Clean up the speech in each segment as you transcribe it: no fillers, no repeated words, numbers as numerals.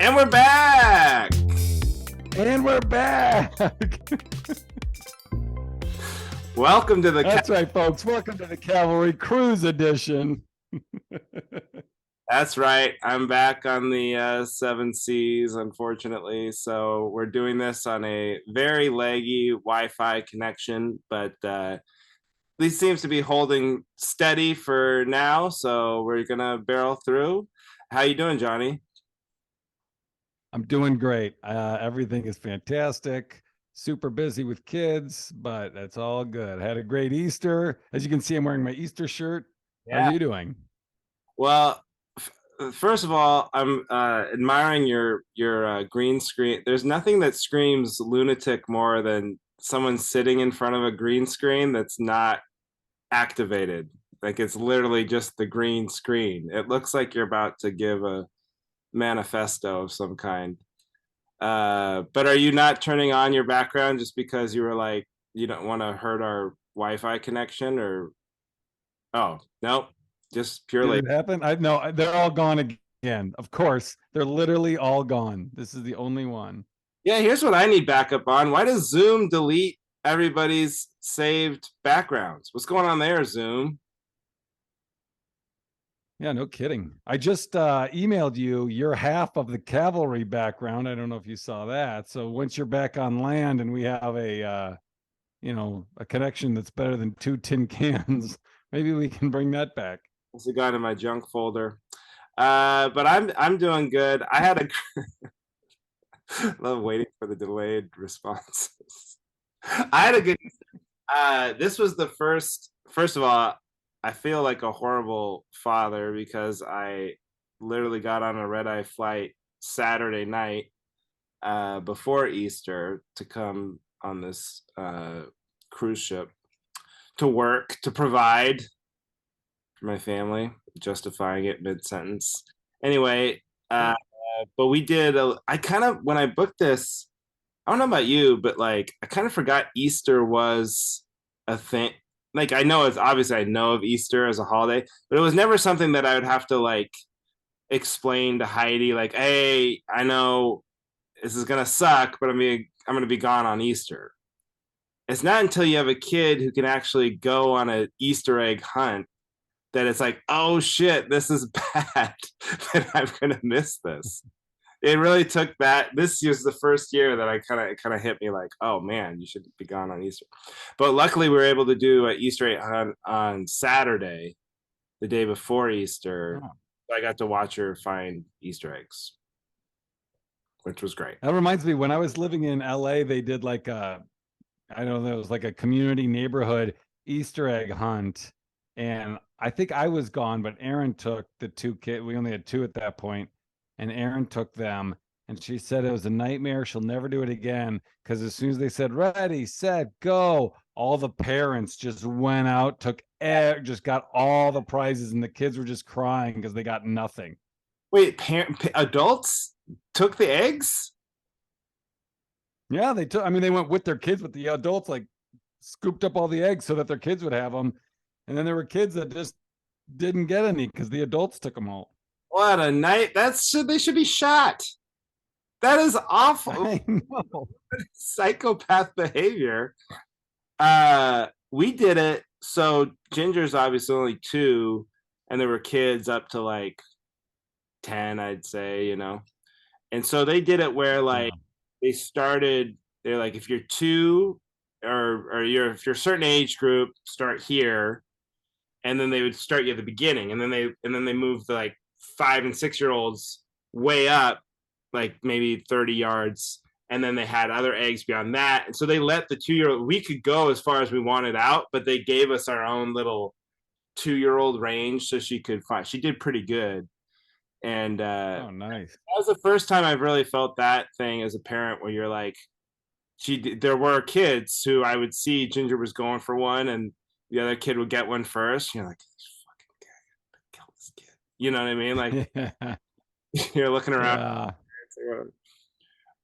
And we're back. And we're back. Welcome to the That's right, folks. Welcome to the Cavalry Cruise Edition. That's right. I'm back on the 7 Cs, unfortunately. So we're doing this on a very laggy Wi-Fi connection, but these seems to be holding steady for now. So we're gonna barrel through. How you doing, Johnny? I'm doing great. Everything is fantastic. Super busy with kids, but that's all good. Had a great Easter. As you can see, I'm wearing my Easter shirt. How are you doing? Well, first of all, I'm admiring your green screen. There's nothing that screams lunatic more than someone sitting in front of a green screen that's not activated. Like it's literally just the green screen. It looks like you're about to give a manifesto of some kind. But are you not turning on your background just because you were like you don't want to hurt our Wi-Fi connection, or oh no, just purely Did it happen? I know they're all gone again. Of course, they're literally all gone. This is the only one. Yeah, here's what I need backup on. Why does Zoom delete everybody's saved backgrounds? What's going on there, Zoom? Yeah, no kidding. I just emailed you your half of the cavalry background. I don't know if you saw that. So once you're back on land and we have a a connection that's better than 2 tin cans, maybe we can bring that back. It's gone in my junk folder. But I'm doing good. I had a love waiting for the delayed responses. I had a good this was the first of all, I feel like a horrible father because I literally got on a red-eye flight Saturday night before Easter to come on this cruise ship to work, to provide for my family, justifying it mid-sentence. Anyway, but we did, I kind of, when I booked this, I don't know about you, but like, I kind of forgot Easter was a thing. Like, I know it's obviously, I know of Easter as a holiday, but it was never something that I would have to like explain to Heidi, like, hey, I know this is gonna suck, but I'm gonna be gone on Easter. It's not until you have a kid who can actually go on an Easter egg hunt that it's like, oh shit, this is bad that I'm gonna miss this. It really took that. This was the first year that I kind of hit me like, oh man, you should be gone on Easter. But luckily, we were able to do an Easter egg hunt on Saturday, the day before Easter. Oh. So I got to watch her find Easter eggs, which was great. That reminds me, when I was living in LA, they did like I don't know, it was like a community neighborhood Easter egg hunt. And I think I was gone, but Erin took the 2 kids. We only had 2 at that point, and Erin took them. And she said it was a nightmare. She'll never do it again. Because as soon as they said, ready, set, go, all the parents just went out, just got all the prizes, and the kids were just crying because they got nothing. Wait, adults took the eggs? Yeah, they took, I mean, they went with their kids, but the adults like scooped up all the eggs so that their kids would have them. And then there were kids that just didn't get any because the adults took them all. What a night! They should be shot. That is awful. I know. Psychopath behavior. We did it. So Ginger's obviously only 2, and there were kids up to like 10, I'd say, And so they did it where like they're like, if you're 2 or if you're a certain age group, start here, and then they would start you at the beginning, and then they moved the like 5 and 6-year-olds way up, like maybe 30 yards, and then they had other eggs beyond that. And so they let the 2-year-old, we could go as far as we wanted out, but they gave us our own little 2-year-old range so she could find. She did pretty good. And oh, nice. That was the first time I've really felt that thing as a parent, where you're like, there were kids who I would see Ginger was going for one, and the other kid would get one first. You're like, fucking guy, kill this kid. You know what I mean? Like, you're looking around. Yeah.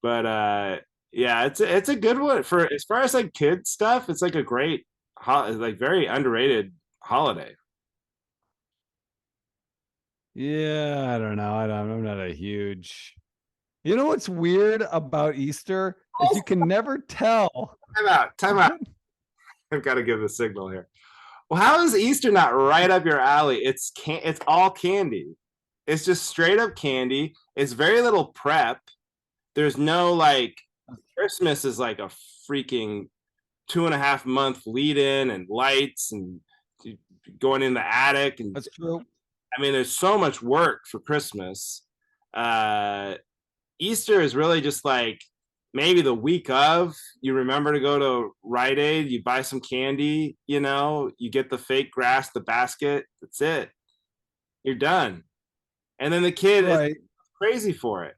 But yeah, it's a good one for as far as like kid stuff. It's like a great, like very underrated holiday. Yeah, I don't know. I'm not a huge You know what's weird about Easter is you can never tell. Time out. Time out. I've got to give the signal here. Well, how is Easter not right up your alley? It's all candy. It's just straight up candy. It's very little prep. There's no like Christmas is like a freaking 2.5 month lead in and lights and going in the attic and That's true. I mean there's so much work for Christmas. Uh Easter is really just like maybe the week of, you remember to go to Rite Aid, you buy some candy, you get the fake grass, the basket, that's it. You're done. And then the kid is Right. crazy for it.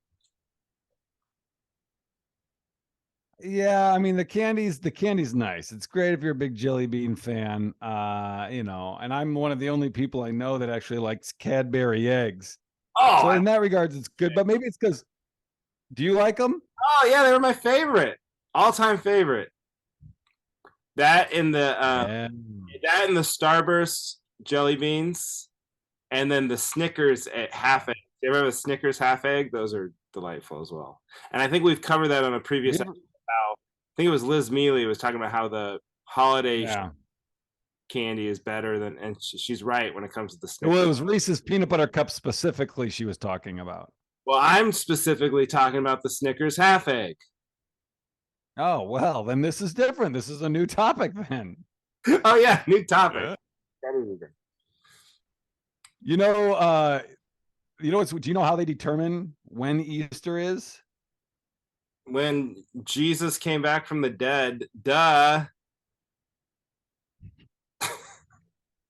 Yeah, I mean the candy's nice. It's great if you're a big jelly bean fan. And I'm one of the only people I know that actually likes Cadbury eggs. Oh, So in that regards, it's good. But maybe it's because do you like them? oh yeah, they were my favorite, all-time favorite. That in the Yeah. that and the Starburst jelly beans, and then the Snickers at half egg. You ever have a Snickers half egg? Those are delightful as well. And I think we've covered that on a previous episode. I think it was Liz Mealy was talking about how the holiday Yeah. candy is better than, and she's right when it comes to the Well, it Snickers. was Reese's peanut butter cup specifically she was talking about. Well, I'm specifically talking about the Snickers half egg. Oh, well, then this is different. This is a new topic then. Oh yeah, new topic. You know, do you know how they determine when Easter is? When Jesus came back from the dead, duh.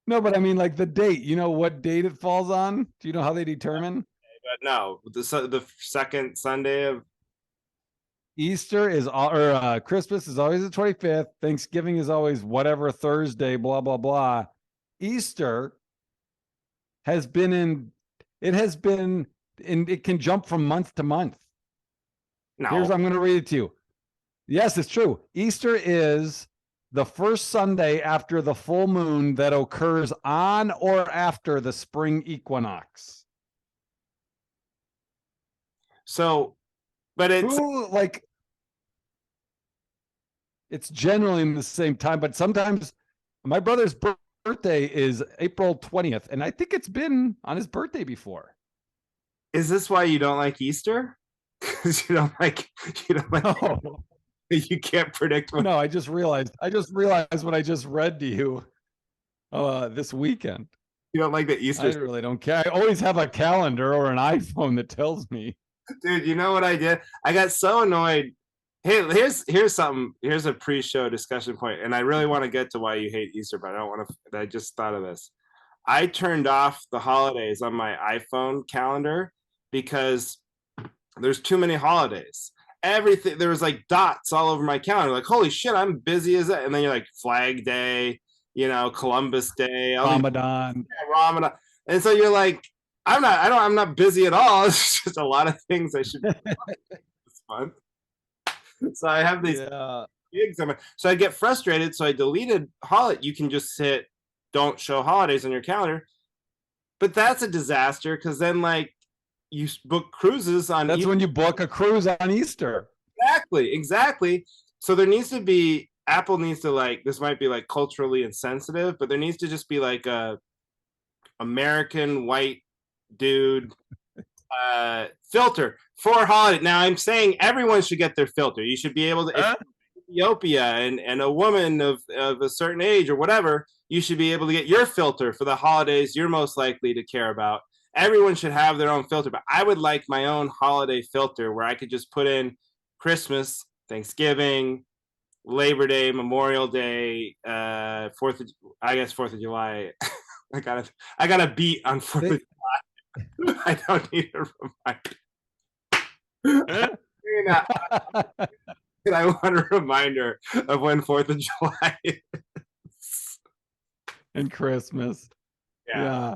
No, but I mean like the date. You know what date it falls on? Do you know how they determine? But no, the second Sunday of Easter is or Christmas is always the 25th. Thanksgiving is always whatever Thursday, blah blah blah. Easter has been in it can jump from month to month. no. I'm going to read it to you. Yes, it's true. Easter is the first Sunday after the full moon that occurs on or after the spring equinox. So, but it's it's generally in the same time, but sometimes my brother's birthday is April 20th, and I think it's been on his birthday before. Is this why you don't like Easter? Because you don't like No. you can't predict when. No, I just realized what I just read to you this weekend. You don't like the Easter. I really don't care. I always have a calendar or an iPhone that tells me. Dude, you know what I did? I got so annoyed. Hey, here's something. Here's a pre-show discussion point, and I really want to get to why you hate Easter, but I don't want to. I just thought of this. I turned off the holidays on my iPhone calendar because there's too many holidays. Everything there was like dots all over my calendar. Like, holy shit, I'm busy as that. And then you're like Flag Day, Columbus Day, Ramadan. Ramadan. And so you're like, I'm not busy at all. It's just a lot of things I should be this month. So I have these gigs. So I get frustrated. So I deleted holiday. You can just hit don't show holidays on your calendar. But that's a disaster because then like you book cruises on. That's when you book a cruise on Easter. Exactly. So there needs to be, Apple needs to like, this might be like culturally insensitive, but there needs to just be like a American white dude filter for holiday. Now I'm saying everyone should get their filter. You should be able to, Ethiopia and a woman of a certain age or whatever, you should be able to get your filter for the holidays you're most likely to care about. Everyone should have their own filter, but I would like my own holiday filter where I could just put in Christmas, Thanksgiving, Labor Day, Memorial Day, Fourth of July. I got a beat on 4th of July. I don't need a reminder. I want a reminder of when 4th of July is. And Christmas. Yeah.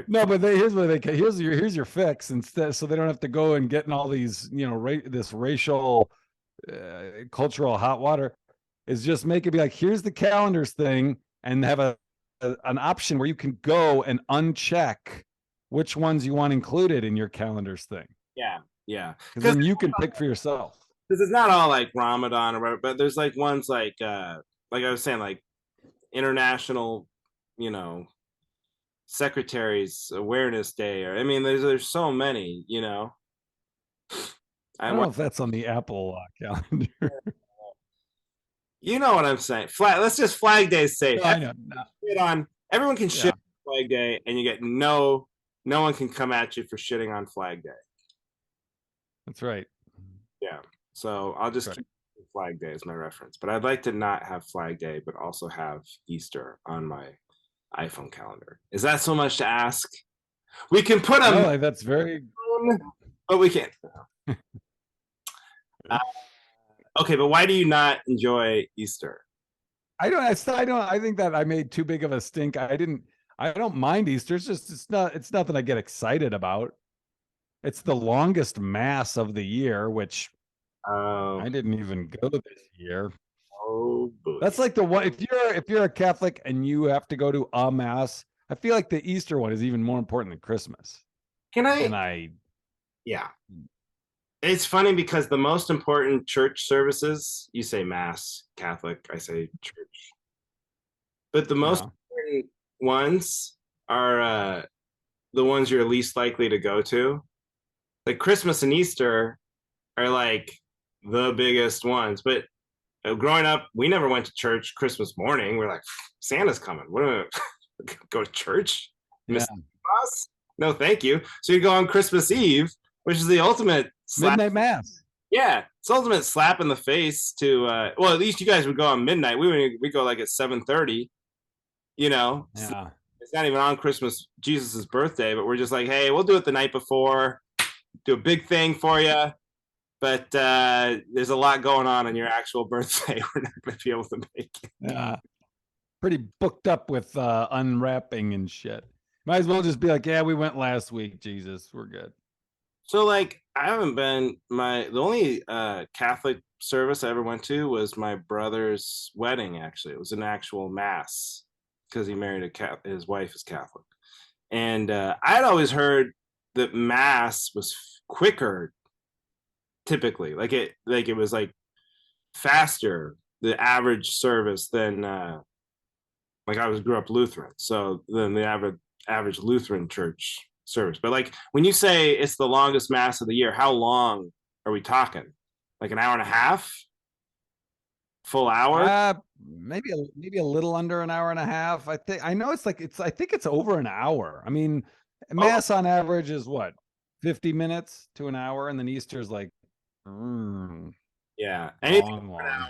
No, but here's your fix instead, so they don't have to go and get in all these this racial cultural hot water. Is just make it be like, here's the calendars thing, and have an option where you can go and uncheck which ones you want included in your calendars thing. Yeah. Yeah, because then you can pick for yourself. it's not all like Ramadan or whatever, but there's like ones like I was saying, like international, you know, secretaries awareness day, or I mean, there's so many, you know. I I don't know want, if that's on the Apple calendar. you know what I'm saying. Flag. Let's just Flag Day is safe. No, I know. No. Shit on everyone can shit Yeah, on Flag Day, and you get no one can come at you for shitting on Flag Day. that's right. Yeah. So I'll just That's right. keep Flag Day as my reference. But I'd like to not have Flag Day, but also have Easter on my iPhone calendar. Is that so much to ask? We can put a No, that's very. moon, but we can't. Uh, okay, but why do you not enjoy Easter? I don't. I don't. I think that I made too big of a stink. I didn't. I don't mind Easter. It's just it's not. It's nothing I get excited about. It's the longest mass of the year, which Oh, I didn't even go this year. oh, That's booty. like the one. If you're a Catholic and you have to go to a mass, I feel like the Easter one is even more important than Christmas. Can And I? I, Yeah. It's funny because the most important church services, you say Mass, Catholic, I say church. But the most yeah, important ones are the ones you're least likely to go to. Like Christmas and Easter are like the biggest ones. But growing up, we never went to church Christmas morning. We're like, Santa's coming. What do we go to church? yeah. Miss Claus? No, thank you. So you go on Christmas Eve, which is the ultimate slap. Midnight mass. Yeah, it's ultimate slap in the face to. Well, at least you guys would go on midnight. We go like at 7:30. You know, Yeah, it's not even on Christmas, Jesus's birthday, but we're just like, hey, we'll do it the night before, do a big thing for you. But there's a lot going on your actual birthday. We're not going to be able to make it. yeah. Pretty booked up with unwrapping and shit. Might as well just be like, yeah, we went last week. Jesus, we're good. So, like, I haven't been the only Catholic service I ever went to was my brother's wedding. Actually, it was an actual mass because he married his wife is Catholic, and I'd always heard that mass was quicker typically, like it was like faster the average service than like I was grew up Lutheran, so than the average Lutheran church service. But like when you say it's the longest mass of the year, how long are we talking? Like an hour and a half, full hour? Maybe a little under an hour and a half. I know I think it's over an hour. I mean, Oh mass on average is what, 50 minutes to an hour, and then Easter's like mm, yeah, anything long, over long. an hour.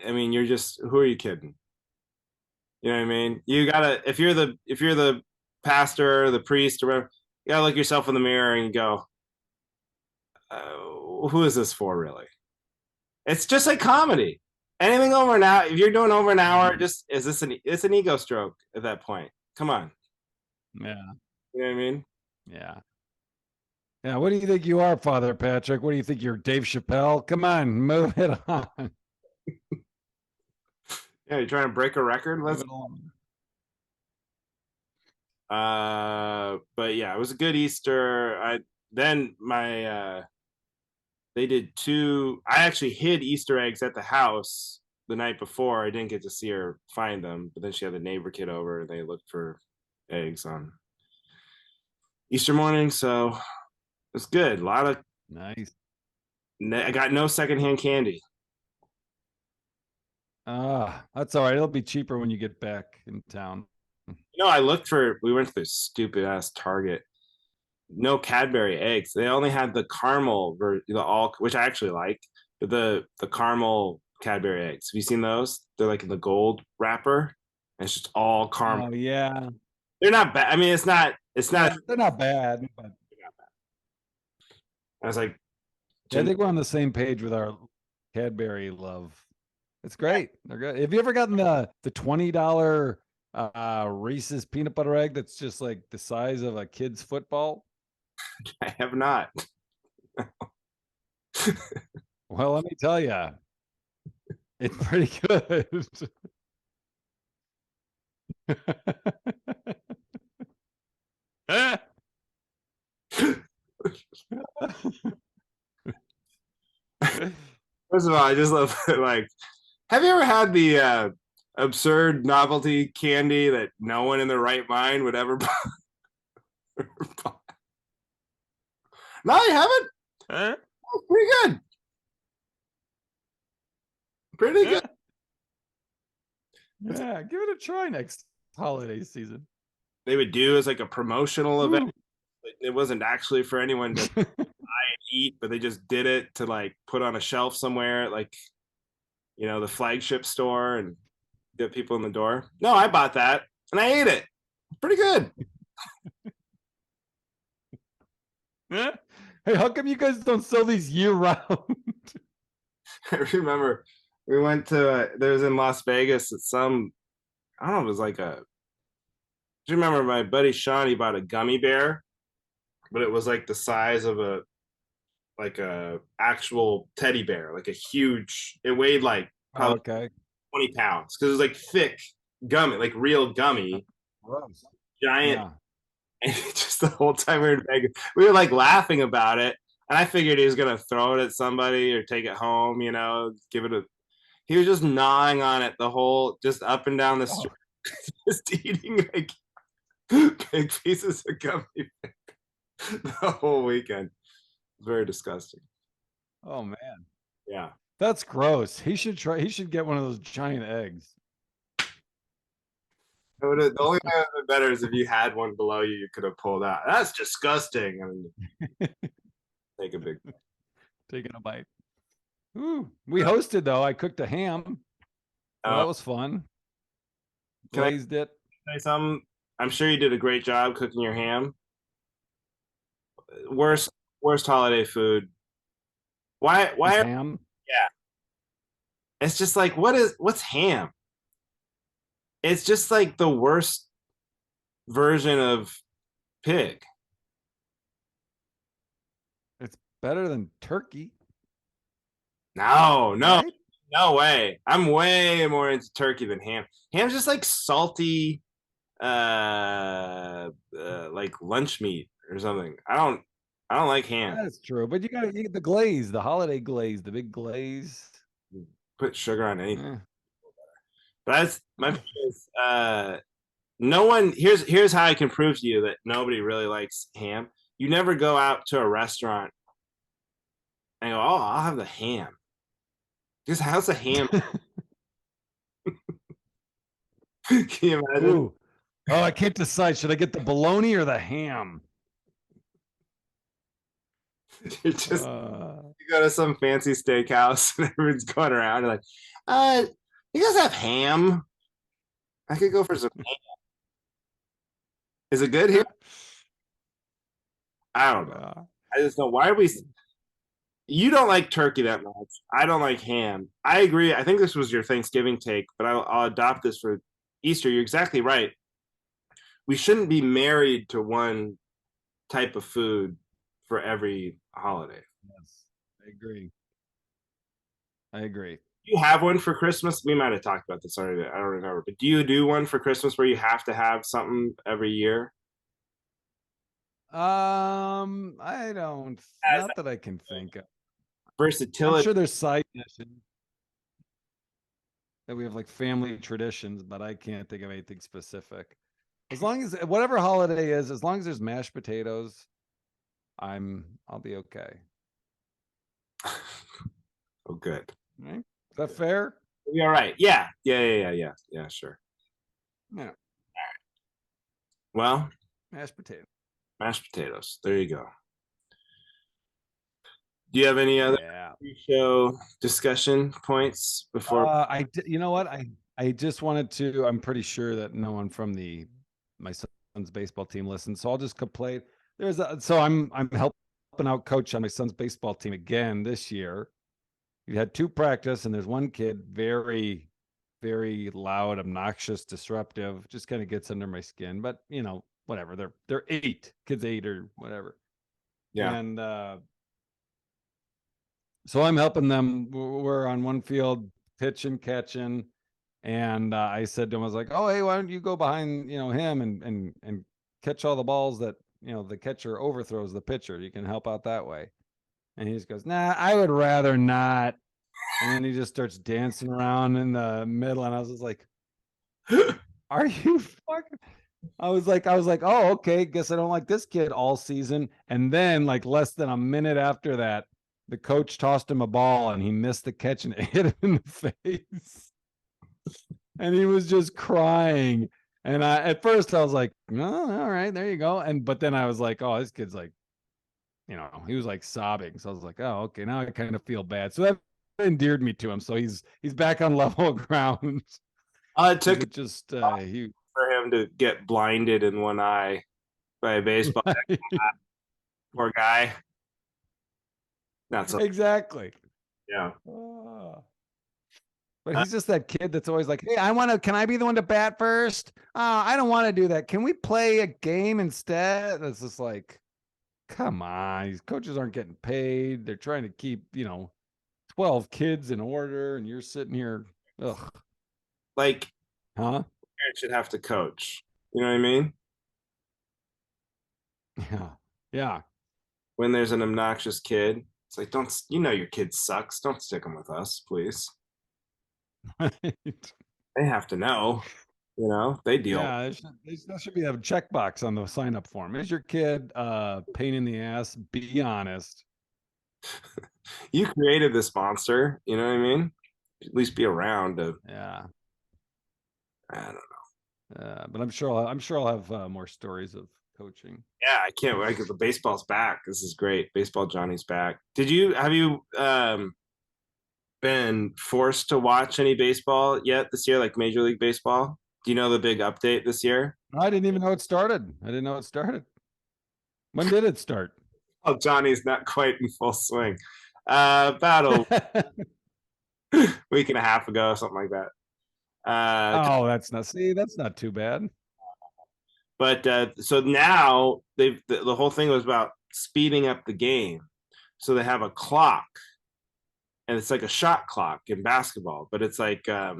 I mean, you're just who are you kidding? You know what I mean? You gotta if you're the pastor, or the priest, or whatever, you gotta look yourself in the mirror and go, who is this for, really? It's just like comedy. Anything over an hour, if you're doing over an hour, just is this an it's an ego stroke at that point. Come on. Yeah, You know what I mean? yeah. Yeah, what do you think you are, Father Patrick? What do you think you're, Dave Chappelle? Come on, move it on. Yeah, you're trying to break a record. Move Let's it along. but yeah, it was a good Easter. I then my they did two I actually hid Easter eggs at the house the night before. I didn't get to see her find them, but then she had the neighbor kid over and they looked for eggs on Easter morning, so it's good. A lot of Nice. I got no secondhand candy. Ah, that's all right. It'll be cheaper when you get back in town. You know, I looked for we went to this stupid ass Target. No Cadbury eggs. They only had the caramel the all which I actually like, but the caramel Cadbury eggs. Have you seen those? They're like in the gold wrapper. And it's just all caramel. Oh yeah, They're not bad. I mean, it's not. yeah, they're not bad, but I was like, yeah, I Jim, think we're on the same page with our Cadbury love. It's great. They're good. Have you ever gotten the $20 Reese's peanut butter egg that's just like the size of a kid's football? I have not. Well, let me tell you, it's pretty good. First of all, I just love like. Have you ever had the absurd novelty candy that no one in their right mind would ever buy? No, you haven't. Huh? Pretty good. Pretty good. Yeah, give it a try next holiday season. They would do as like a promotional event. Ooh. It wasn't actually for anyone to eat, but they just did it to like put on a shelf somewhere, like the flagship store, and get people in the door. No, I bought that and I ate it. Pretty good. Hey, how come you guys don't sell these year round? I remember we went to there was in Las Vegas at some I don't know, it was like a do you remember my buddy Sean, he bought a gummy bear, but it was like the size of a actual teddy bear, like a huge it weighed like probably Okay. 20 pounds because it was like thick gummy, like real gummy, Gross. giant. Yeah. And just the whole time we were in Vegas, we were like laughing about it. And I figured he was gonna throw it at somebody or take it home, give it a. He was just gnawing on it the whole, just up and down the Oh, street, just eating like big pieces of gummy the whole weekend. Very disgusting. oh man. Yeah. That's gross. He should get one of those giant eggs. The only way it would have been better is if you had one below you, you could have pulled out. That's disgusting. I mean, take a big. Taking a bite. Ooh. We hosted though. I cooked a ham. So Uh, that was fun. can I Glazed it. say something? I'm sure you did a great job cooking your ham. Worst holiday food. Why? Is Why? ham. Yeah. It's just like what's ham? It's just like the worst version of pig. It's better than turkey, No, no, right? no way. I'm way more into turkey than ham. Ham's just like salty, like lunch meat or something. I don't like ham. That's true. But you got to eat the glaze, the holiday glaze, the big glaze. Put sugar on anything. Eh. But that's my point is, no one here's how I can prove to you that nobody really likes ham. You never go out to a restaurant and go, oh, I'll have the ham. Just how's the ham? Can you imagine? Ooh. Oh, I can't decide. Should I get the bologna or the ham? You're just Uh, you go to some fancy steakhouse and everyone's going around and like, you guys have ham? I could go for some ham. Is it good here? I don't know. uh, I just know why are we you don't like turkey that much. I don't like ham. I agree. I think this was your Thanksgiving take, but I'll adopt this for Easter. You're exactly right. We shouldn't be married to one type of food for every holiday. yes, I agree. I agree. Do you have one for Christmas? We might have talked about this already. I don't remember. But do you do one for Christmas where you have to have something every year? I don't, As not that I can think of. I'm versatility. sure there's side dishes that we have like family traditions, but I can't think of anything specific. As long as whatever holiday is, as long as there's mashed potatoes, I'll be okay. Oh, good. Right? Is that fair? You'll be all right. Yeah. Yeah. Sure. Yeah. Well, Mashed potato. mashed potatoes. There you go. Do you have any other Yeah. show discussion points before? You know what? I just wanted to, I'm pretty sure that no one from my son's baseball team listens. So I'll just complain. So I'm helping out coach on my son's baseball team again this year. We had 2 practice and there's one kid very, very loud, obnoxious, disruptive, just kind of gets under my skin, but whatever. They're 8, kids 8 or whatever. Yeah. And so I'm helping them. We're on one field pitching, catching, and I said to him, I was like, "Oh, hey, why don't you go behind, him and catch all the balls that the catcher overthrows the pitcher. You can help out that way. And he just goes, nah, I would rather not. And then he just starts dancing around in the middle. And I was just like, are you fucking? I was like, oh, okay. Guess I don't like this kid all season. And then, like, less than a minute after that, the coach tossed him a ball and he missed the catch and it hit him in the face. And he was just crying. And at first I was like, oh, all right, there you go. But then I was like, oh, this kid's like, he was like sobbing. So I was like, oh, okay, now I kind of feel bad. So that endeared me to him. So he's back on level ground. It took It just he for him to get blinded in one eye by a baseball. Poor guy. Not so. exactly. Yeah. Oh. But Uh, he's just that kid that's always like, hey, can I be the one to bat first? Oh, I don't want to do that. Can we play a game instead? It's just like, come on. These coaches aren't getting paid. They're trying to keep, 12 kids in order, and you're sitting here. Ugh. like Huh? parents should have to coach. You know what I mean? Yeah. Yeah. When there's an obnoxious kid, it's like, don't your kid sucks. Don't stick them with us, please. Right. They have to know. They deal. Yeah, there should be a checkbox on the sign up form. Is your kid pain in the ass? Be honest. You created this monster. You know what I mean? At least be around to. Yeah. I don't know. But I'm sure I'll have more stories of coaching. Yeah, I can't wait because the baseball's back. This is great. Baseball Johnny's back. Have you been forced to watch any baseball yet this year, like Major League Baseball? Do you know the big update this year? I didn't even know it started. I didn't know it started. When did it start? Oh, Johnny's not quite in full swing. About a week and a half ago, something like that. Oh, that's not too bad. But so now the whole thing was about speeding up the game. So they have a clock, and it's like a shot clock in basketball, but it's like a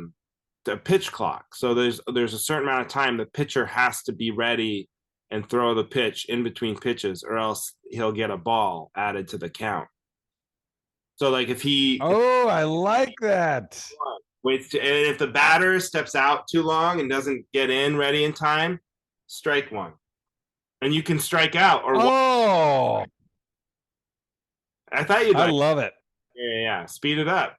pitch clock. So there's a certain amount of time the pitcher has to be ready and throw the pitch in between pitches, or else he'll get a ball added to the count. So like Oh, I like that. and if the batter steps out too long and doesn't get in ready in time, strike one. And you can strike out or Oh, I thought you'd I like. love it. Yeah. Speed it up.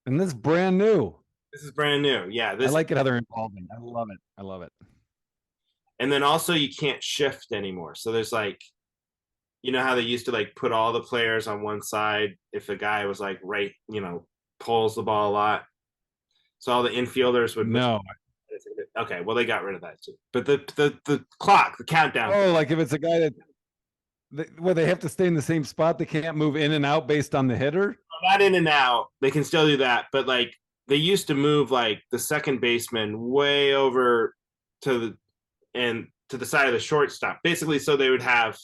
And this is brand new. This is brand new. Yeah, I like it how they're involving. I love it. I love it. and then also you can't shift anymore. So there's like, how they used to like put all the players on one side if a guy was like pulls the ball a lot. So all the infielders would. No. Okay, well they got rid of that too. But the clock, the countdown. Oh, like if it's a guy that where they have to stay in the same spot, they can't move in and out based on the hitter. Not in and out. They can still do that, but like they used to move like the second baseman way over to the side of the shortstop, basically, so they would have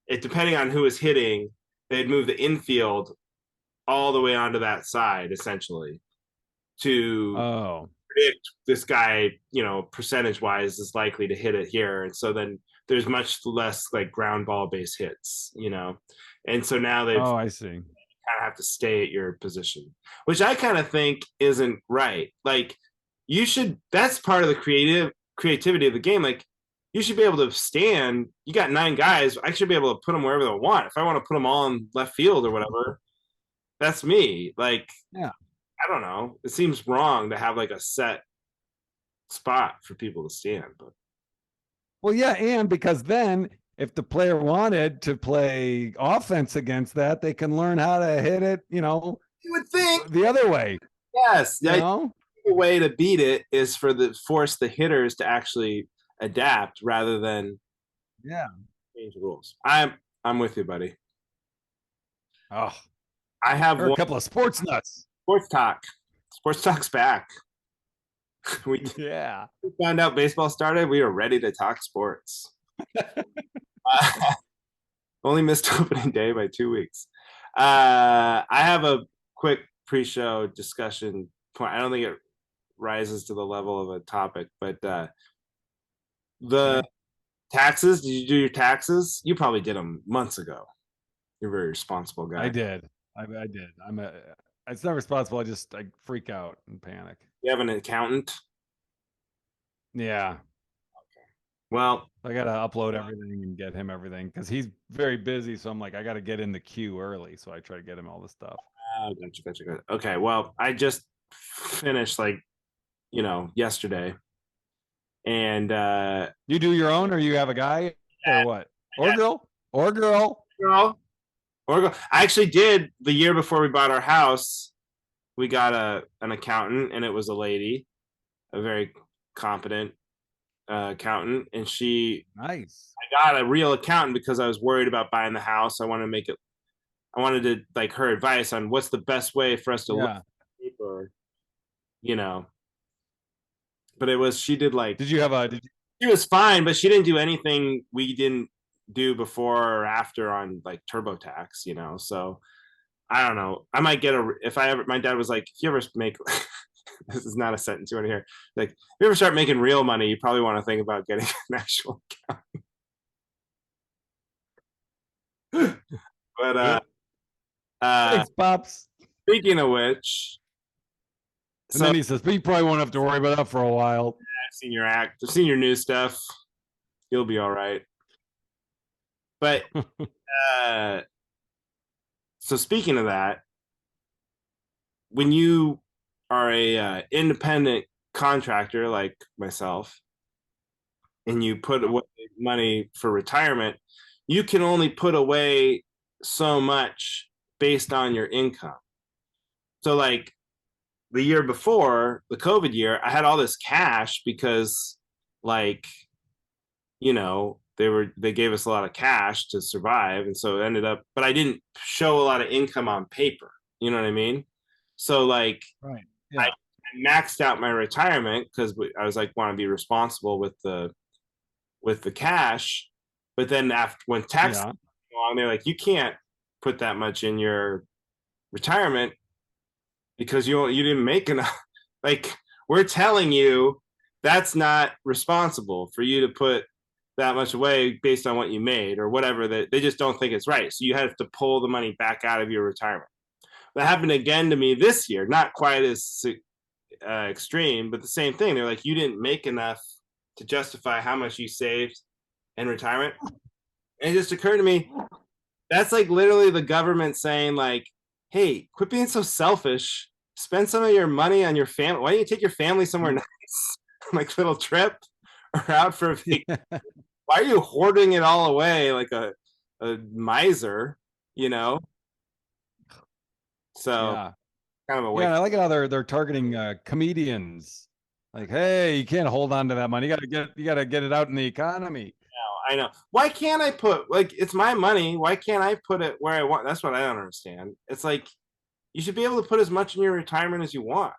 it depending on who was hitting. They'd move the infield all the way onto that side, essentially, to predict this guy, percentage wise, is likely to hit it here, and so then there's much less like ground ball base hits, and so now they've I see. kind of have to stay at your position, which I kind of think isn't right. Like that's part of the creativity of the game. Like you should be able to stand. You got 9 guys. I should be able to put them wherever they want. If I want to put them all in left field or whatever, that's me. Like, Yeah. I don't know. It seems wrong to have like a set spot for people to stand, but. Well, yeah, and because then if the player wanted to play offense against that, they can learn how to hit it, You would think the other way. Yes. The way to beat it is force the hitters to actually adapt rather than change the rules. I'm with you, buddy. Oh, I have a couple of sports nuts. Sports talk. Sports talk's back. we found out baseball started. We are ready to talk sports. Only missed opening day by 2 weeks. I have a quick pre-show discussion point. I don't think it rises to the level of a topic, but Taxes? Did you do your taxes? You probably did them months ago. You're a very responsible I guy. did. I did. It's not responsible. I freak out and panic. You have an accountant? Yeah. Well, I got to upload everything and get him everything because he's very busy. So I'm like, I got to get in the queue early. So I try to get him all the stuff. gotcha. Okay, well, I just finished like, yesterday. And You do your own, or you have a guy, or what? Or girl? Or girl? girl, I actually did the year before we bought our house. We got an accountant, and it was a lady, a very competent accountant, and Nice. I got a real accountant because I was worried about buying the house. I wanted to like her advice on what's the best way for us to look Yeah. at paper, you know. But it was she did like Did you have a? Did you, she was fine, but she didn't do anything we didn't do before or after on like TurboTax, So I don't know. I might get a if I ever. My dad was like, if you ever make this is not a sentence you want to hear. Like, if you ever start making real money, you probably want to think about getting an actual account. But thanks, pops. speaking of which, And so then he says, "But you probably won't have to worry about that for a while." I've seen your act. I've seen your new stuff. You'll be all right. But uh, so speaking of that, when you are a independent contractor like myself, and you put away money for retirement, you can only put away so much based on your income. So like the year before, the COVID year, I had all this cash because like, they gave us a lot of cash to survive. And so it ended up, but I didn't show a lot of income on paper. You know what I mean? So like Right. I Yeah. maxed out my retirement because I was like, want to be responsible with the cash. But then after when tax Yeah. came along, they're like, you can't put that much in your retirement because you didn't make enough. Like, we're telling you that's not responsible for you to put that much away based on what you made or whatever. That they just don't think it's right. So you have to pull the money back out of your retirement. That happened again to me this year. Not quite as extreme, but the same thing. They're like, you didn't make enough to justify how much you saved in retirement. And it just occurred to me that's like literally the government saying like, hey, quit being so selfish. Spend some of your money on your family. Why don't you take your family somewhere nice, like little trip or out for a vacation? Why are you hoarding it all away like a miser? You know. So Yeah. kind of a Yeah. wake. And I like how they're targeting comedians. Like, hey, you can't hold on to that money. You gotta get it out in the economy. I know. Why can't I put like it's my money? Why can't I put it where I want? That's what I don't understand. It's like you should be able to put as much in your retirement as you want.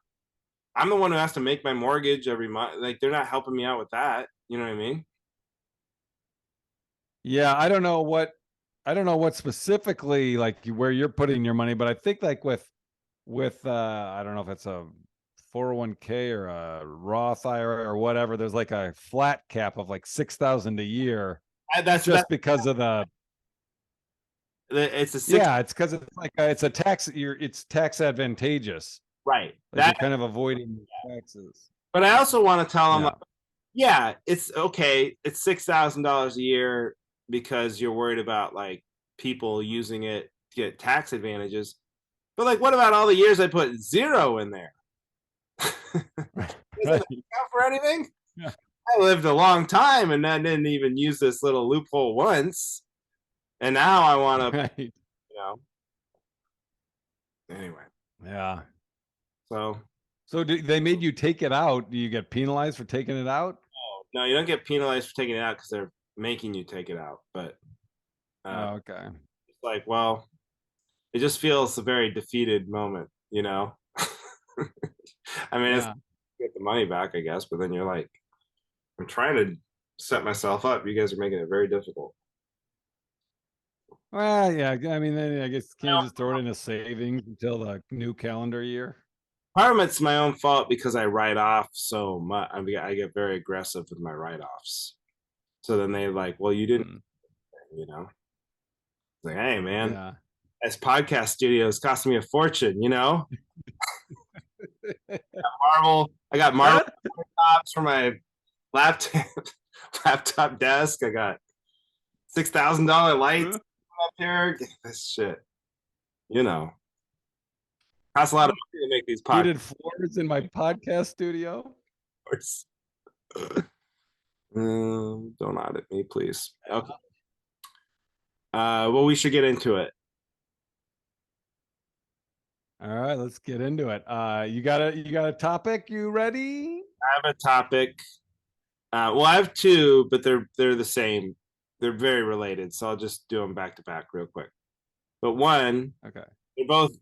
I'm the one who has to make my mortgage every month. Like they're not helping me out with that. You know what I mean? Yeah, I don't know what specifically like where you're putting your money, but I think like with I don't know if it's a 401k or a Roth IRA or whatever, there's like a flat cap of like 6,000 a year That's just because of the it's a six yeah, it's because it's like it's a tax it's tax advantageous. right. Like That you're kind of avoiding taxes. but I also want to tell them Yeah. yeah, it's okay. It's $6,000 a year because you're worried about like people using it to get tax advantages. But like what about all the years I put zero in there? Doesn't that Right. count for anything? Yeah. I lived a long time and I didn't even use this little loophole once. And now I want to, Right. you know, anyway. Yeah. So, So they made you take it out. Do you get penalized for taking it out? no, you don't get penalized for taking it out because they're making you take it out. But Oh, okay. it's like, well, it just feels a very defeated moment, you know? I mean, it's Yeah. get the money back, I guess, but then you're like, I'm trying to set myself up. You guys are making it very difficult. Well, yeah. I mean, then I guess can you just throw it into savings until the new calendar year? Part of it's my own fault because I write off so much. I get very aggressive with my write offs. So then they like, well, you didn't, Mm, you know. It's like, hey man, yeah. this podcast studio is costing me a fortune, you know. I got Marvel tops for my laptop laptop desk. I got $6,000 lights up here. This shit, you know, costs a lot of money to make these podcasts. Heated floors in my podcast studio. Don't audit me, please. Okay. Well, we should get into it. All right, let's get into it. You got a topic? You ready? I have a topic. Well, I have two, but they're the same. They're very related, so I'll just do them back to back real quick. But one, Okay. they're both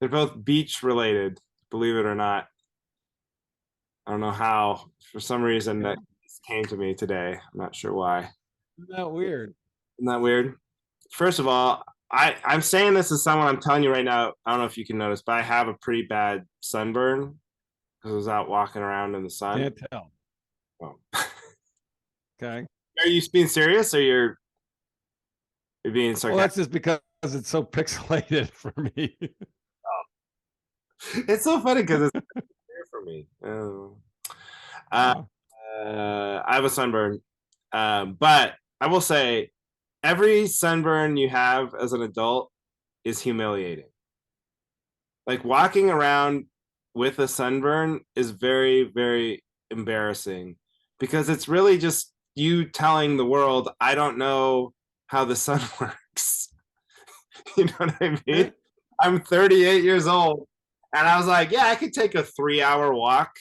they're both beach related, believe it or not. I don't know how. For some reason that came to me today. I'm not sure why. Isn't that weird? Isn't that weird? First of all, I'm saying this as someone. I'm telling you right now. I don't know if you can notice, but I have a pretty bad sunburn because I was out walking around in the sun. Can't tell. Oh. Okay. Are you being serious, or you're being Well, sarcastic? that's just because it's so pixelated for me. It's so funny because it's there for me. Oh. Uh, Oh, I have a sunburn, but I will say every sunburn you have as an adult is humiliating. Like walking around with a sunburn is very, very embarrassing because it's really just you telling the world, I don't know how the sun works. You know what I mean? I'm 38 years old and I was like, yeah, I could take a 3 hour walk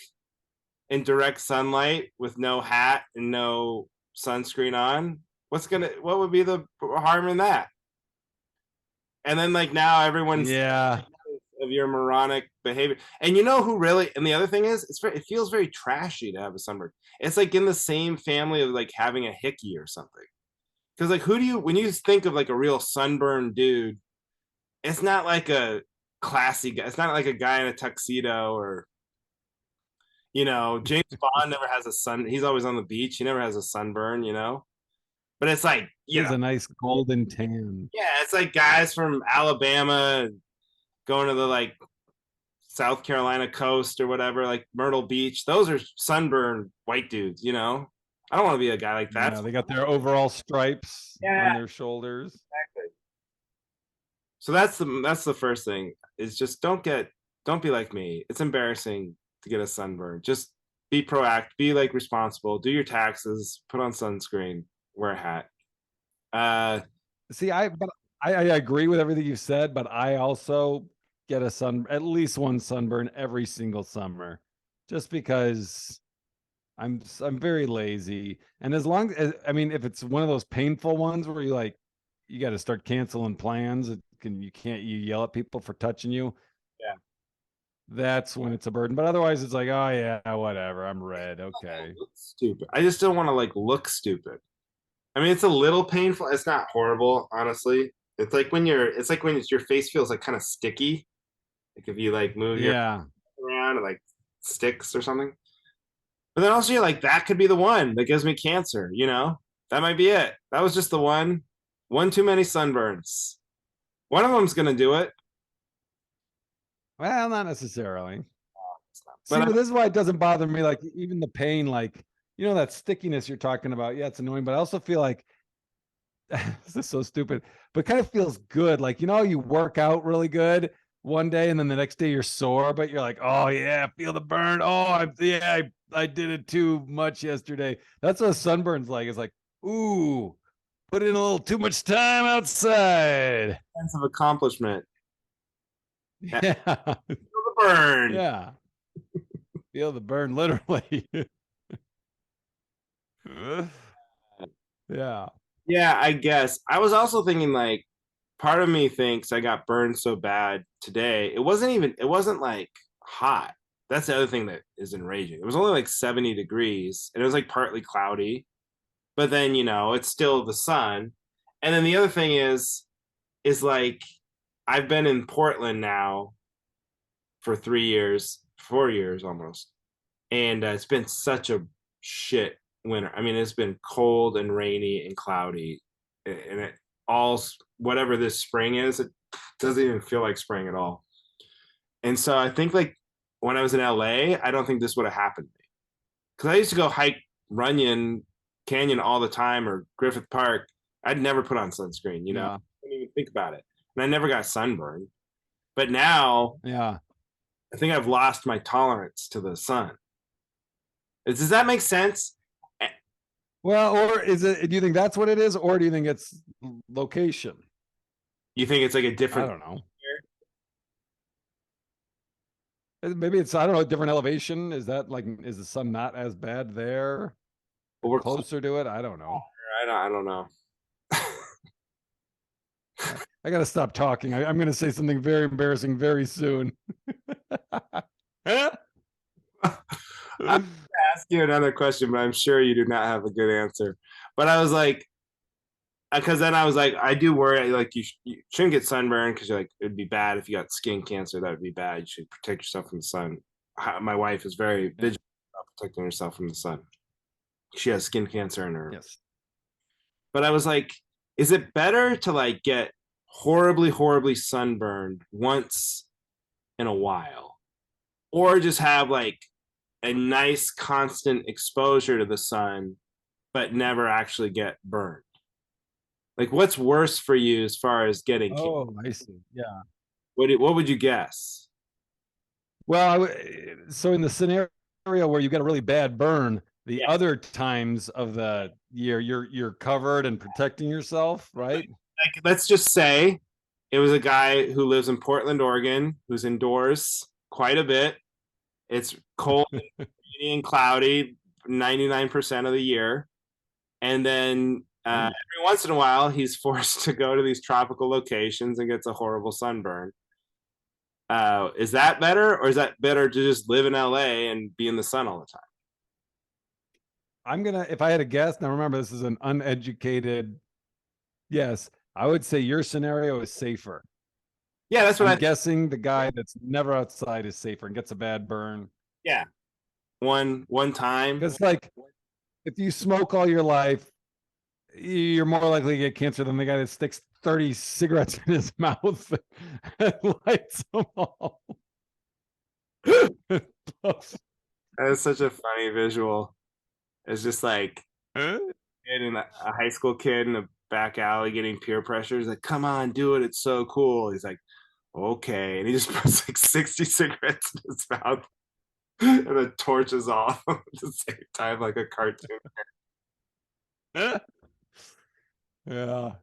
in direct sunlight with no hat and no sunscreen on. What would be the harm in that? And then like now everyone's yeah. of your moronic behavior. And you know who really? And the other thing is, it feels very trashy to have a sunburn. It's like in the same family of like having a hickey or something. Because like, who do you when you think of like a real sunburned dude? It's not like a classy guy. It's not like a guy in a tuxedo or James Bond never has a sun. He's always on the beach. He never has a sunburn. But it's like It is a nice golden tan. yeah, it's like guys from Alabama going to the like South Carolina coast or whatever, like Myrtle Beach. Those are sunburned white dudes. I don't want to be a guy like that. Yeah, they got their overall stripes Yeah, on their shoulders. exactly. So that's the first thing is just don't be like me. It's embarrassing to get a sunburn. Just be proactive, be like responsible, do your taxes, put on sunscreen, wear a hat. Uh See, I agree with everything you said, but I also get at least one sunburn every single summer, just because I'm very lazy. And as long as I mean, if it's one of those painful ones where you got to start canceling plans, you yell at people for touching you. yeah. That's when it's a burden. But otherwise, it's like, oh yeah, whatever. I'm red. Okay. Look stupid. I just don't want to like look stupid. I mean, it's a little painful. It's not horrible, honestly. It's like when your face feels like kind of sticky. Like if you like move your Yeah. around, it like sticks or something. But then also you're like, that could be the one that gives me cancer. That might be it. That was just the one. One too many sunburns. One of them's gonna do it. Well, not necessarily. See, But but this is why it doesn't bother me. Like even the pain, like that stickiness you're talking about. Yeah, it's annoying, but I also feel like this is so stupid, but kind of feels good. Like you work out really good one day, and then the next day you're sore, but you're like, oh yeah, feel the burn. Oh, I did it too much yesterday. That's what sunburn's like. It's like, ooh, put in a little too much time outside. sense of accomplishment. Yeah, Yeah, feel the burn. yeah, feel the burn literally. Yeah. Yeah, I guess. I was also thinking like part of me thinks I got burned so bad today. It wasn't like hot. That's the other thing that is enraging. It was only like 70 degrees and it was like partly cloudy. But then, it's still the sun. And then the other thing is like I've been in Portland now for 3 years, 4 years almost. And it's been such a shit winter. I mean, it's been cold and rainy and cloudy, and it all whatever this spring is, it doesn't even feel like spring at all. And so I think like when I was in LA, I don't think this would have happened to me because I used to go hike Runyon Canyon all the time or Griffith Park. I'd never put on sunscreen, you know, Yeah. I didn't even think about it, and I never got sunburned. But now Yeah. I think I've lost my tolerance to the sun. Does that make sense? Well, or is it, do you think that's what it is? Or do you think it's location? You think it's like a I different don't know. Maybe it's, I don't know, different elevation. Is that like, is the sun not as bad there? but we're Closer to it? I don't know. I don't know. I got to stop talking. I'm going to say something very embarrassing very soon. Ask you another question, but I'm sure you do not have a good answer. But I was like, because then I was like, I do worry, like you shouldn't get sunburned because you're like it'd be bad if you got skin cancer. That would be bad. You should protect yourself from the sun. My wife is very vigilant about protecting herself from the sun. She has skin cancer in her. Yes. But I was like, is it better to like get horribly, horribly sunburned once in a while, or just have like a nice constant exposure to the sun, but never actually get burned? Like, what's worse for you as far as getting cancer? Oh, I see. Yeah. What would you guess? Well, so in the scenario where you get a really bad burn, the Yeah. other times of the year you're covered and protecting yourself, right? Like, let's just say it was a guy who lives in Portland, Oregon, who's indoors quite a bit. It's cold and cloudy 99% of the year. And then every once in a while, he's forced to go to these tropical locations and gets a horrible sunburn. Is that better, or is that better to just live in LA and be in the sun all the time? I'm gonna, if I had a guess, now remember this is an uneducated, yes, I would say your scenario is safer. Yeah, that's what I'm I. guessing the guy that's never outside is safer and gets a bad burn. Yeah, one time. Because like if you smoke all your life, you're more likely to get cancer than the guy that sticks 30 cigarettes in his mouth and lights them all. That is such a funny visual. It's just like a high school kid in a back alley getting peer pressure. He's like, "Come on, do it! It's so cool." He's like, "Okay," and he just puts like 60 cigarettes in his mouth, and the torch is off at the same time, like a cartoon. Yeah. Real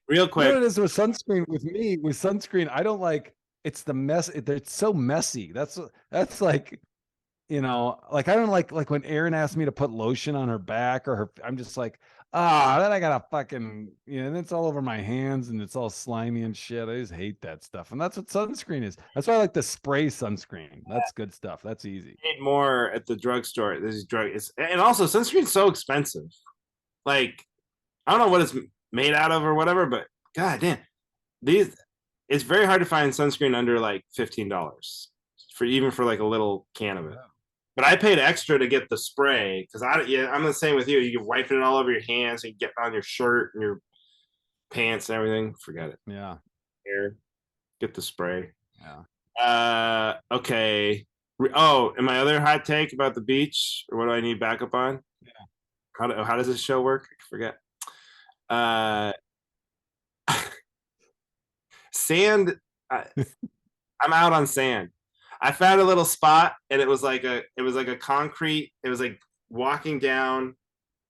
You know quick, what it is with sunscreen with me, with sunscreen, I don't like it's the mess. It's so messy. That's like, you know, like I don't like when Erin asked me to put lotion on her back or her, I'm just like, then I gotta fucking, you know, and it's all over my hands and it's all slimy and shit. I just hate that stuff. And that's what sunscreen is. That's why I like the spray sunscreen. That's good stuff. That's easy. paid more at the drugstore. This is drug. And also sunscreen's so expensive. Like, I don't know what it's made out of or whatever, but god damn, these it's very hard to find sunscreen under like $15 for even for like a little can of it. But I paid extra to get the spray because I'm the same with you. You can wipe it all over your hands, and you get on your shirt and your pants and everything. Forget it. Yeah. Here, get the spray. Yeah. Okay. Oh, and my other hot take about the beach, or what do I need backup on? Yeah. How does this show work? I forget. Uh, sand. I'm out on sand. I found a little spot, and it was like a concrete. It was like walking down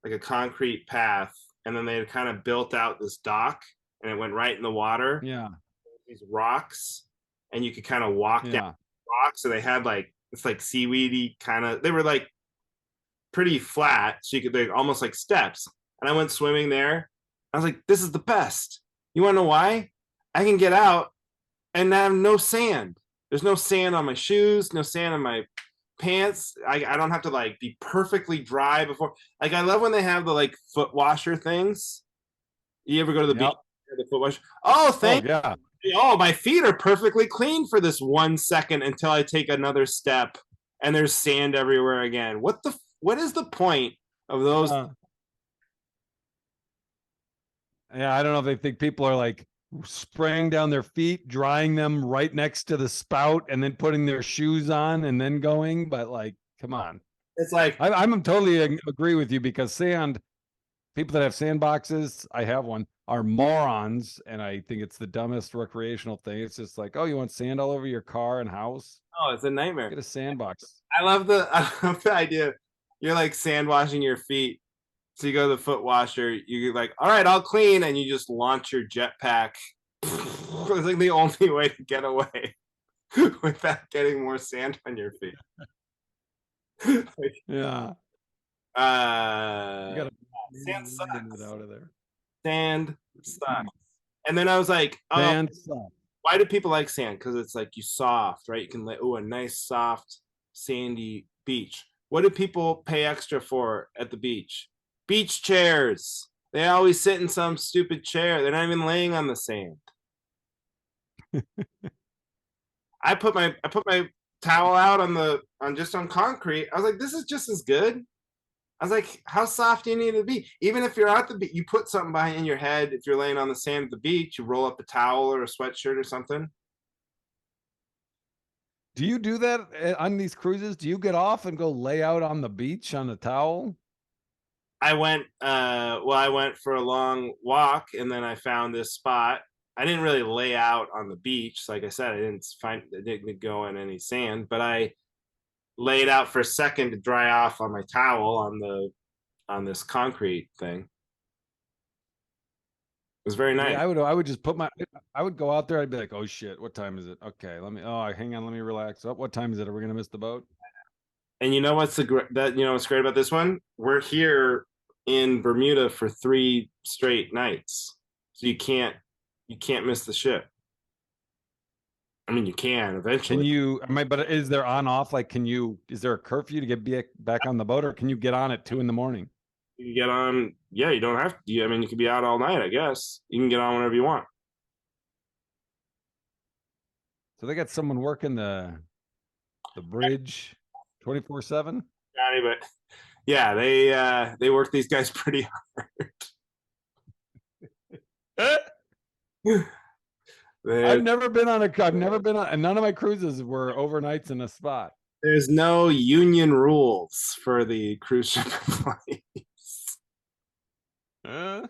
like a concrete path, and then they had kind of built out this dock, and it went right in the water. Yeah. These rocks, and you could kind of walk down Yeah. rocks. So they had like it's like seaweedy kind of. They were like pretty flat, so you could they almost like steps. And I went swimming there. I was like, this is the best. You want to know why? I can get out and have no sand. There's no sand on my shoes, no sand on my pants. I don't have to like be perfectly dry before. Like I love when they have the like foot washer things. You ever go to the beach? The foot washer. Oh, thank. Yeah. Oh, my feet are perfectly clean for this 1 second until I take another step and there's sand everywhere again. What is the point of those. Uh, yeah, I don't know if they think people are like spraying down their feet, drying them right next to the spout, and then putting their shoes on and then going. But like, come on. It's like, I'm totally agree with you because people that have sandboxes, I have one, are morons, and I think it's the dumbest recreational thing. It's just like, oh, you want sand all over your car and house? oh, it's a nightmare. Get a sandbox. I love the idea. You're like sand washing your feet. So you go to the foot washer, you're like, all right, I'll clean, and you just launch your jetpack. It's like the only way to get away without getting more sand on your feet. Like, Yeah, you uh got to sand it sucks. out of there. Sand sucks. And then I was like, oh, Sand sucks. why do people like sand? Because it's like you soft, right? You can like, oh, a nice soft sandy beach. What do people pay extra for at the beach? Beach chairs. They always sit in some stupid chair. They're not even laying on the sand. I put my towel out on the on just on concrete. I was like, this is just as good. I was like, how soft do you need to be? Even if you're at the beach, you put something behind your head. If you're laying on the sand at the beach, you roll up a towel or a sweatshirt or something. Do you do that on these cruises? Do you get off and go lay out on the beach on a towel? I went for a long walk and then I found this spot. I didn't really lay out on the beach. Like I said, I didn't go in any sand, but I laid out for a second to dry off on my towel on this concrete thing. It was very See, nice. I would just I would go out there. I'd be like, oh shit, what time is it? Okay, oh, hang on, let me relax. Oh, what time is it? Are we gonna miss the boat? And you know what's great about this one? We're here in Bermuda for 3 straight nights, so you can't miss the ship. I mean, you can Can eventually. you? But is there on off? Like, is there a curfew to get back on the boat, or can you get on at 2 a.m? You can get on. Yeah, you don't have to. I mean, you can be out all night. I guess you can get on whenever you want. So they got someone working the bridge 24/7. Johnny, but yeah, they work these guys pretty hard. I've There, never been on I've never been on, and none of my cruises were overnights in a spot. there's no union rules for the cruise ship employees. Uh,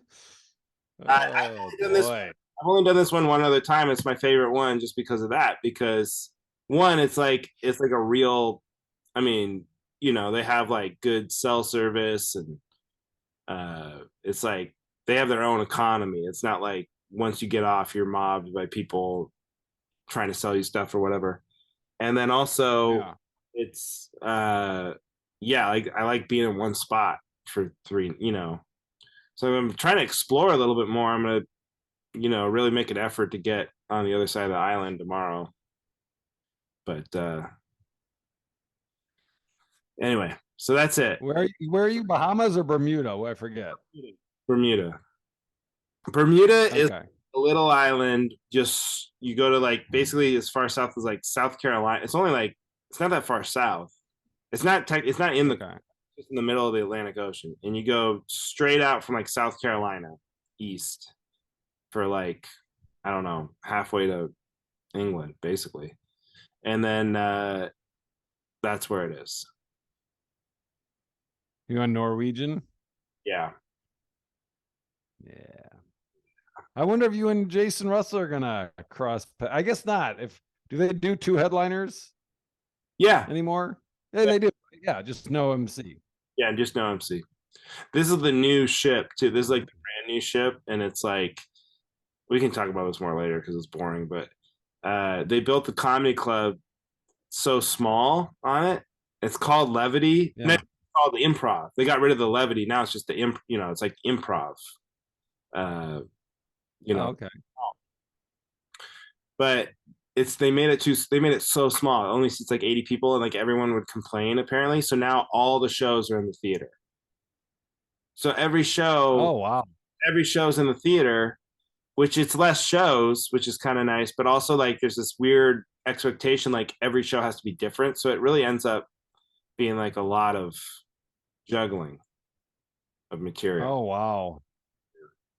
I've oh only done this. boy. I've only done this one other time. It's my favorite one just because of that. Because one, it's like a real. I mean, they have like good cell service, and it's like they have their own economy. It's not like once you get off, you're mobbed by people trying to sell you stuff or whatever. And then also, Yeah. it's yeah, like I like being in one spot for three. So I'm trying to explore a little bit more. I'm gonna really make an effort to get on the other side of the island tomorrow. But anyway, so that's it. Where are you? Bahamas or Bermuda? Oh, I forget. Bermuda. Bermuda is Okay. a little island. Just you go to like basically as far south as like South Carolina. It's only like it's not that far south. It's not in the Okay. just in the middle of the Atlantic Ocean, and you go straight out from like South Carolina east for like I don't know halfway to England basically, and then that's where it is. You on Norwegian? Yeah. Yeah. I wonder if you and Jason Russell are gonna cross. I guess not. If do they do two headliners Yeah. anymore? Yeah, Yeah. they do. Yeah, just no MC. Yeah. Just no MC. This is the new ship too. This is like the brand new ship, and it's like we can talk about this more later because it's boring. But they built the comedy club so small on it. It's called Levity. No, Yeah. it's called the Improv. They got rid of the Levity. Now it's just the it's like improv. Uh, you Oh, know, okay. but they made it so small. It only seats like 80 people, and like everyone would complain apparently. So now all the shows are in the theater. So Oh wow. every show's in the theater, which it's less shows, which is kind of nice, but also like there's this weird expectation like every show has to be different. So it really ends up being like a lot of juggling. of material. Oh wow.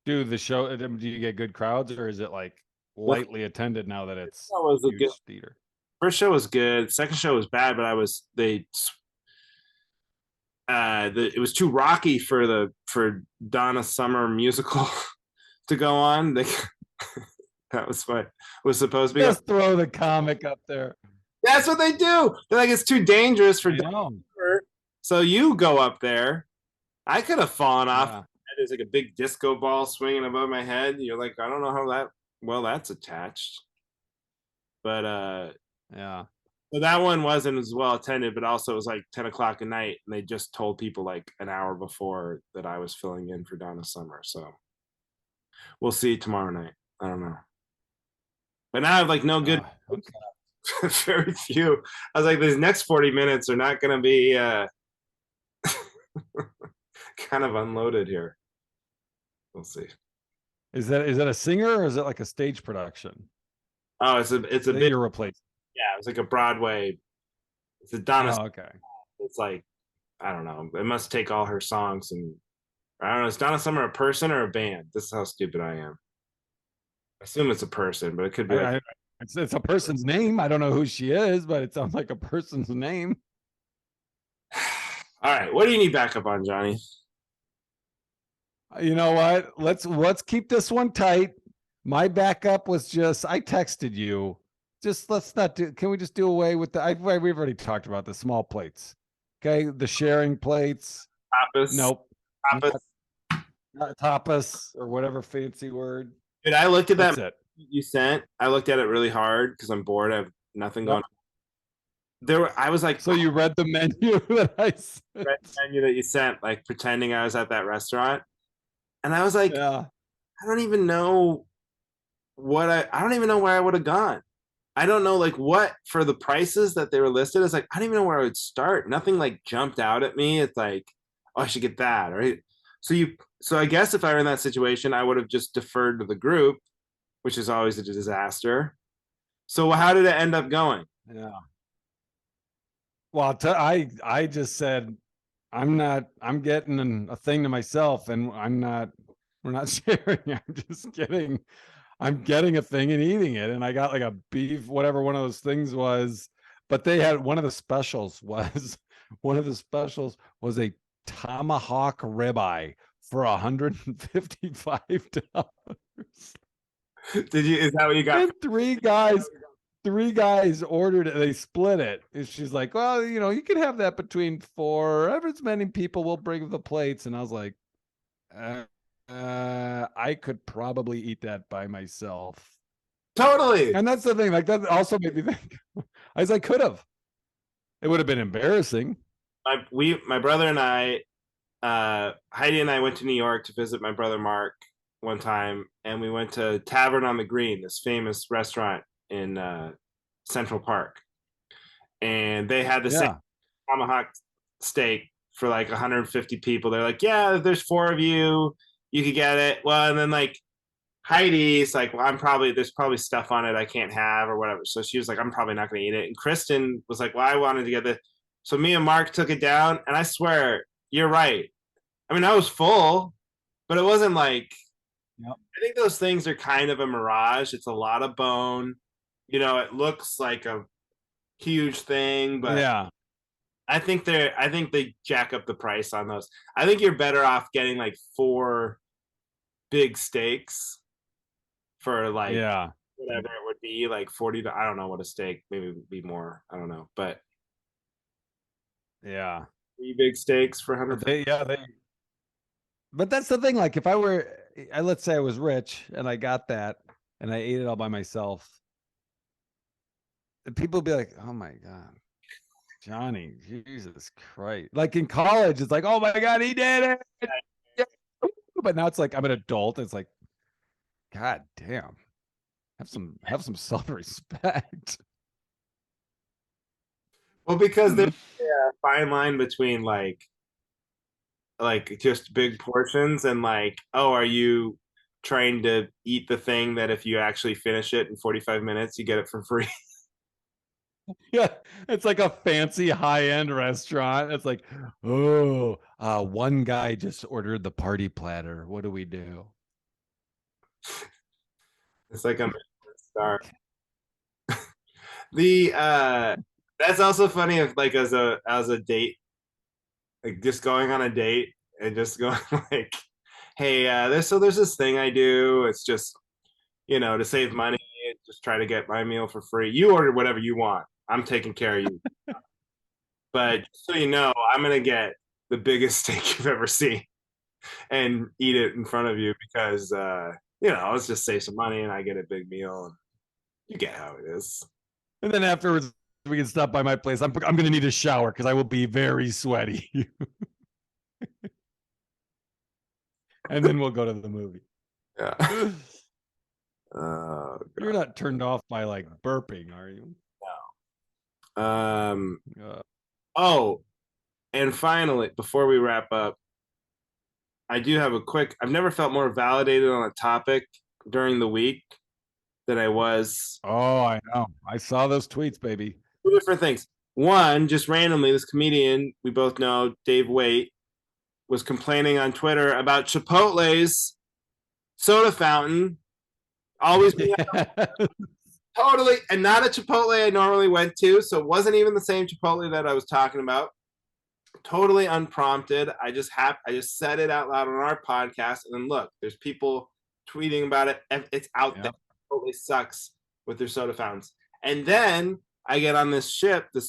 Do the show, do you get good crowds or is it like The lightly attended now that it's show was a good huge theater? first show was good. Second show was bad, but it was too rocky for Donna Summer musical to go on. That was what was supposed to be. Just throw the comic up there. That's what they do. They're like, it's too dangerous for I Donna know. Summer. So you go up there. I could have fallen off. Yeah. There's like a big disco ball swinging above my head. You're like, I don't know how that's attached. But Yeah. so that one wasn't as well attended, but also it was like 10 o'clock at night, and they just told people like an hour before that I was filling in for Donna Summer. So we'll see tomorrow night. I don't know. But now I have like no good, Okay. very few. I was like, these next 40 minutes are not going to be kind of unloaded here. We'll see. Is that a singer or is it like a stage production Oh, it's a that big, you're replacing? yeah, it's like a Broadway. It's a Donna. Oh, okay. It's like, I don't know. It must take all her songs, and I don't know. Is Donna Summer a person or a band? This is how stupid I am. I assume it's a person, but it could be like, It's a person's name. I don't know who she is, but it sounds like a person's name. all right, what do you need backup on, Johnny? You know what? Let's keep this one tight. My backup was just I texted you. Just let's not do. Can we just do away with we've already talked about the small plates. Okay, the sharing plates. Tapas. Nope. Tapas. Not tapas or whatever fancy word. Dude, I looked at That's that it. you sent. I looked at it really hard because I'm bored. I have nothing going Yep. on. I was like, So you read the menu that I sent. red menu that you sent, like pretending I was at that restaurant, and I was like, Yeah. I don't even know I don't even know where I would have gone. I don't know like what for the prices that they were listed. It's like I don't even know where I would start. Nothing like jumped out at me. It's like, oh, I should get that, right? So I guess if I were in that situation, I would have just deferred to the group, which is always a disaster. So how did it end up going? Yeah. Well, I just said I'm getting a thing to myself and we're not sharing. I'm just kidding. I'm getting a thing and eating it. And I got like a beef, whatever one of those things was. But they had one of the specials was one of the specials was a tomahawk ribeye for $155. Did you? Is that what you got? And three guys ordered it. They split it. And she's like, well, you can have that between four. Ever as many people will bring the plates. And I was like, I could probably eat that by myself. Totally. And that's the thing. Like that also made me think. I could have. It would have been embarrassing. My brother and I, Heidi and I went to New York to visit my brother Mark one time, and we went to Tavern on the Green, this famous restaurant in Central Park, and they had the same tomahawk steak for like 150 people. They're like, yeah, there's four of you, you could get it. Well, and then like Heidi's like, well, there's probably stuff on it I can't have or whatever. So she was like, I'm probably not going to eat it. And Kristen was like, well, I wanted to get this. So me and Mark took it down, and I swear, you're right. I mean, I was full, but it wasn't like, Yep. I think those things are kind of a mirage. It's a lot of bone. It looks like a huge thing, but Yeah. I think they jack up the price on those. I think you're better off getting like four big steaks for like whatever it would be, like 40 to, I don't know what a steak, maybe it would be more. I don't know, but yeah. three big steaks for 100. But that's the thing. Like if let's say I was rich and I got that and I ate it all by myself, people would be like, oh my God, Johnny, Jesus Christ. Like in college, it's like, oh my God, he did it. But now it's like, I'm an adult. It's like, God damn, have some self-respect. Well, because there's a fine line between like just big portions and like, oh, are you trying to eat the thing that if you actually finish it in 45 minutes, you get it for free? Yeah, it's like a fancy high-end restaurant. It's like, oh, One guy just ordered the party platter. What do we do? It's like a star. The that's also funny if like as a date, like just going on a date and just going like, hey, there's this thing I do. It's just to save money, just try to get my meal for free. You order whatever you want. I'm taking care of you. But just so you know, I'm gonna get the biggest steak you've ever seen and eat it in front of you because let's just save some money and I get a big meal. And you get how it is. And then afterwards, we can stop by my place. I'm going to need a shower because I will be very sweaty. And then we'll go to the movie. Yeah. You're not turned off by like burping, are you? No. Oh, and finally, before we wrap up, I do have I've never felt more validated on a topic during the week than I was. Oh, I know. I saw those tweets, baby. Two different things. One, just randomly, this comedian we both know, Dave Waite, was complaining on Twitter about Chipotle's soda fountain always being totally, and not a Chipotle I normally went to, so it wasn't even the same Chipotle that I was talking about. Totally unprompted. I just said it out loud on our podcast, and then look, there's people tweeting about it. It's out there. Chipotle sucks with their soda fountains. And then I get on this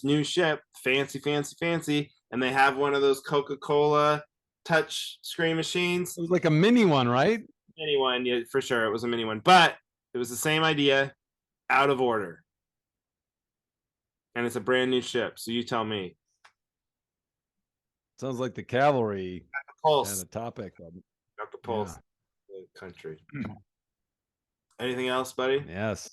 new ship, fancy, and they have one of those Coca-Cola touch screen machines. It was like a mini one, right? Mini one, yeah, for sure. It was a mini one, but it was the same idea, out of order. And it's a brand new ship, so you tell me. Sounds like the Cavalry had a topic. Got the pulse. Yeah. The country. Anything else, buddy? Yes.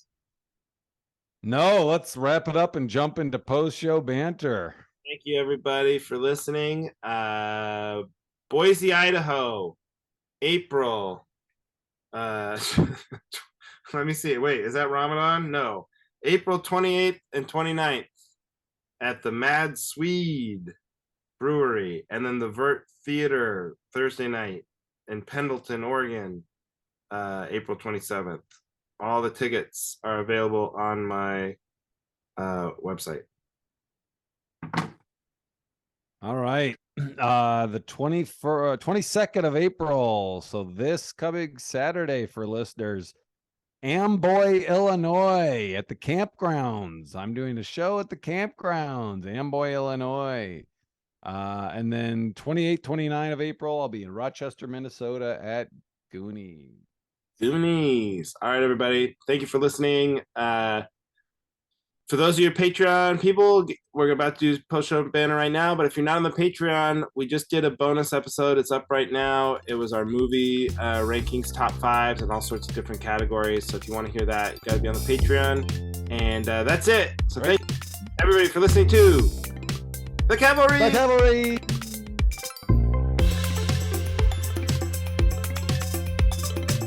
No, let's wrap it up and jump into post-show banter. Thank you, everybody, for listening. Boise, Idaho, April. Let me see. Wait, is that Ramadan? No. April 28th and 29th at the Mad Swede Brewery, and then the Vert Theater Thursday night in Pendleton, Oregon, April 27th. All the tickets are available on my website. All right. The 22nd of April. So this coming Saturday for listeners, Amboy, Illinois at the campgrounds. I'm doing a show at the campgrounds, Amboy, Illinois. And then 28, 29 of April, I'll be in Rochester, Minnesota at Goonies. All right, everybody. Thank you for listening. For those of you Patreon people, we're about to do post-show banner right now. But if you're not on the Patreon, we just did a bonus episode. It's up right now. It was our movie rankings, top fives, and all sorts of different categories. So if you want to hear that, you got to be on the Patreon. And that's it. So thank everybody for listening to The Cavalry.